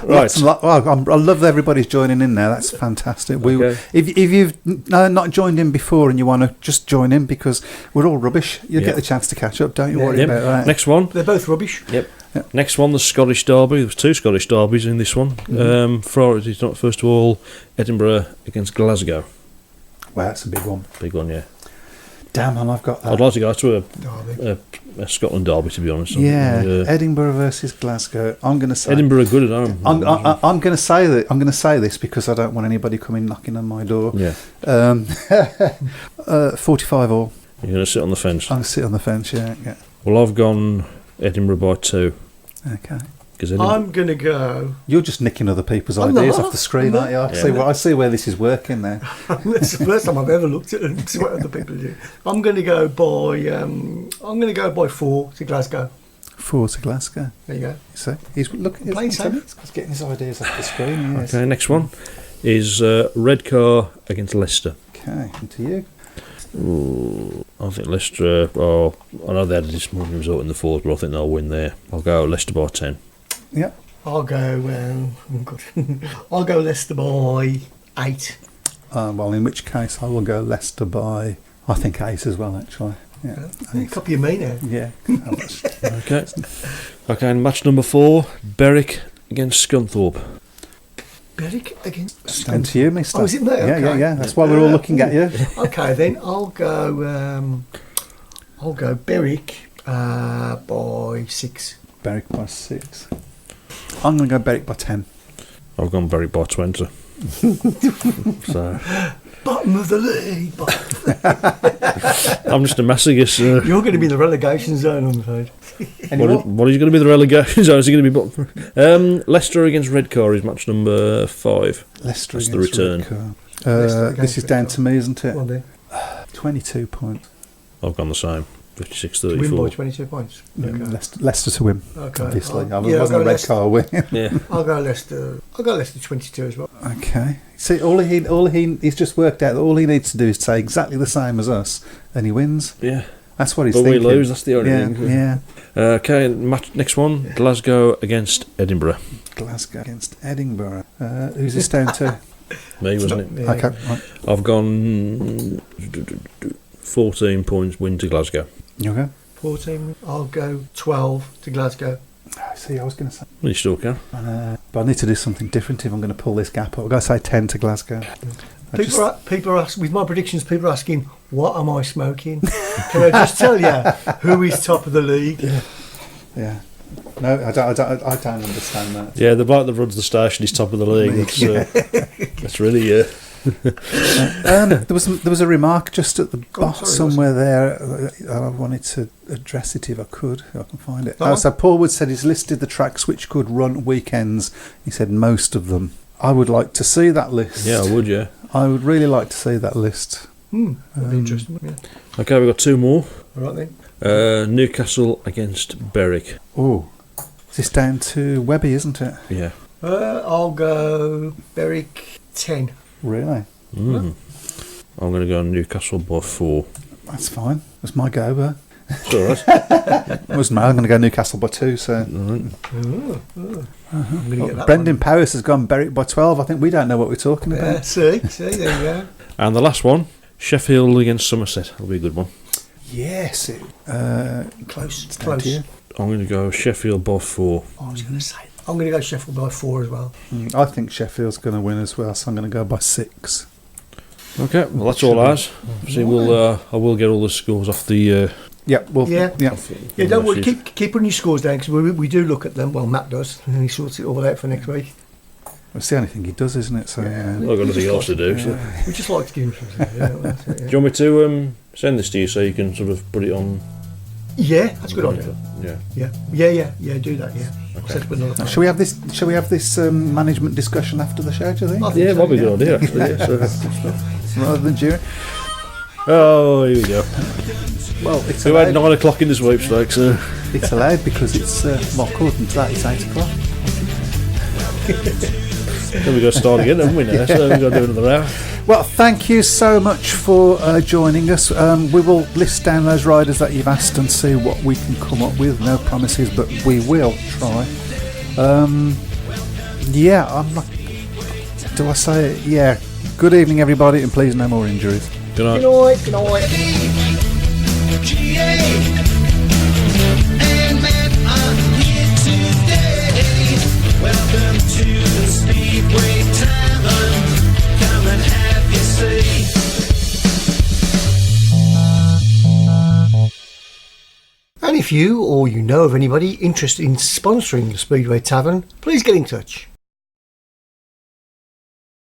Right. I love everybody's joining in now. That's fantastic. Okay. If you've not joined in before and you want to just join in, because we're all rubbish, you'll Yeah. get the chance to catch up. Don't you worry Yep. about that. Next one. They're both rubbish. Yep. Next one, the Scottish Derby. There was 2 Scottish Derbies in this one. Priorities, first of all, Edinburgh against Glasgow. Well, that's a big one. Big one, yeah. Damn, man, I've got that. I'd like to go to Derby. a Scotland Derby, to be honest. Yeah, And, Edinburgh versus Glasgow. I'm going to say Edinburgh are good at home. I'm going to say that. I'm going to say this because I don't want anybody coming knocking on my door. Yeah. 45 all. You're going to sit on the fence. I'm going to sit on the fence. Yeah. Well, I've gone Edinburgh by 2. Okay. Because Edinburgh, I'm going to go. You're just nicking other people's I'm ideas not. off the screen, I'm aren't you? Yeah. I see where this is working there. It's the first time I've ever looked at it and see what other people do. I'm going to go by 4 to Glasgow. 4 to Glasgow. There you go. So he's looking. Playing safe. He's getting his ideas off the screen. Yes. okay, next one is Redcar against Leicester. Okay. And to you. Ooh, I think Leicester. I know they had a disappointing result in the 4th, but I think they'll win there. I'll go Leicester by 10. Yep. I'll go. I'll go Leicester by 8. Well, in which case I will go Leicester by, I think, 8 as well. Actually. Yeah. Copy of me now. Yeah. Okay. Okay, and match number 4, Berwick against Scunthorpe. Berwick against. Down to you, Mister. Oh, is it me? Yeah, Okay. yeah. That's why we're all looking at you. Okay, then I'll go. I'll go Berwick by 6. Berwick by 6. I'm going to go Berwick by 10. I've gone Berwick by 20. So Bottom of the league. I'm just a masochist. You're going to be in the relegation zone, I'm afraid. What is going to be the relegation zone? Is it going to be bottom? Leicester against Redcar is match number 5. Leicester That's against the return. Redcar. This is down to me, isn't it? Well, then. 22 points. I've gone the same. 56 Win by 34. 22 points. Leicester to win. Okay. Obviously, I I'll wasn't go a Redcar win. Yeah. I'll go Leicester 22 as well. Okay. See, he's just worked out that all he needs to do is say exactly the same as us, and he wins. Yeah. That's what he's But thinking. we lose, that's the only thing. Yeah. Okay, next one. Glasgow against Edinburgh. Glasgow against Edinburgh. Who's this down to? Me, wasn't it? Yeah. Okay. Right. I've gone 14 points win to Glasgow. You okay? 14. I'll go 12 to Glasgow. See, I was going to say. Well, you still can. But I need to do something different if I'm going to pull this gap up. I've got to say 10 to Glasgow. People are asking, with my predictions, people are asking, what am I smoking? Can I just tell you who is top of the league? Yeah. No, I don't understand that. Yeah, the bloke that runs the station is top of the league. That's really There was a remark just at the bottom somewhere there. I wanted to address it if I could. If I can find it. So Paul Wood said he's listed the tracks which could run weekends. He said most of them. I would like to see that list. Yeah, I would, yeah. I would really like to see that list. That'd be interesting. Yeah. Okay, we've got 2 more. All right then. Newcastle against Berwick. Oh, is this down to Webby, isn't it? Yeah. I'll go Berwick 10. Really? I'm going to go Newcastle by 4. That's fine. That's my go, but It's all right. it wasn't mine. I'm going to go Newcastle by 2. So I'm going to get that Brendan Powis has gone Berwick by 12. I think we don't know what we're talking one. about. See, there you go. And the last one, Sheffield against Somerset. That'll be a good one. Yes. Close. I'm going to go Sheffield by 4. I was going to say, I'm going to go Sheffield by 4 as well. I think Sheffield's going to win as well, so I'm going to go by 6. Okay, well that's all ours. See, I will get all the scores off the. Yeah. Don't worry. Keep putting your scores down because we do look at them. Well, Matt does, and he sorts it all out for next week. It's the only thing he does, isn't it? So I've got nothing else to do. So. We just like to give him something. That's it, Do you want me to send this to you so you can sort of put it on? Yeah, that's a good idea. Yeah. Yeah. Do that. Yeah. Okay. Set up another time. Shall we have this? Shall we have this management discussion after the show? Do you think? I think Yeah, so, might be a good idea actually. Yeah, so. Rather than during? Oh, here we go. Well, it's We had allowed. 9 o'clock in the sweepstakes. So. It's allowed because it's according to that, it's 8 o'clock. Then we've got to start again, haven't we now? So we've got to do another hour. Well, thank you so much for joining us. We will list down those riders that you've asked and see what we can come up with. No promises, but we will try. Yeah, I'm not. Do I say it? Yeah. Good evening, everybody, and please no more injuries. Good night. Good night. And man, I'm here today. Welcome to the Speedway Tavern. Come and have your say. And if you or you know of anybody interested in sponsoring the Speedway Tavern, please get in touch.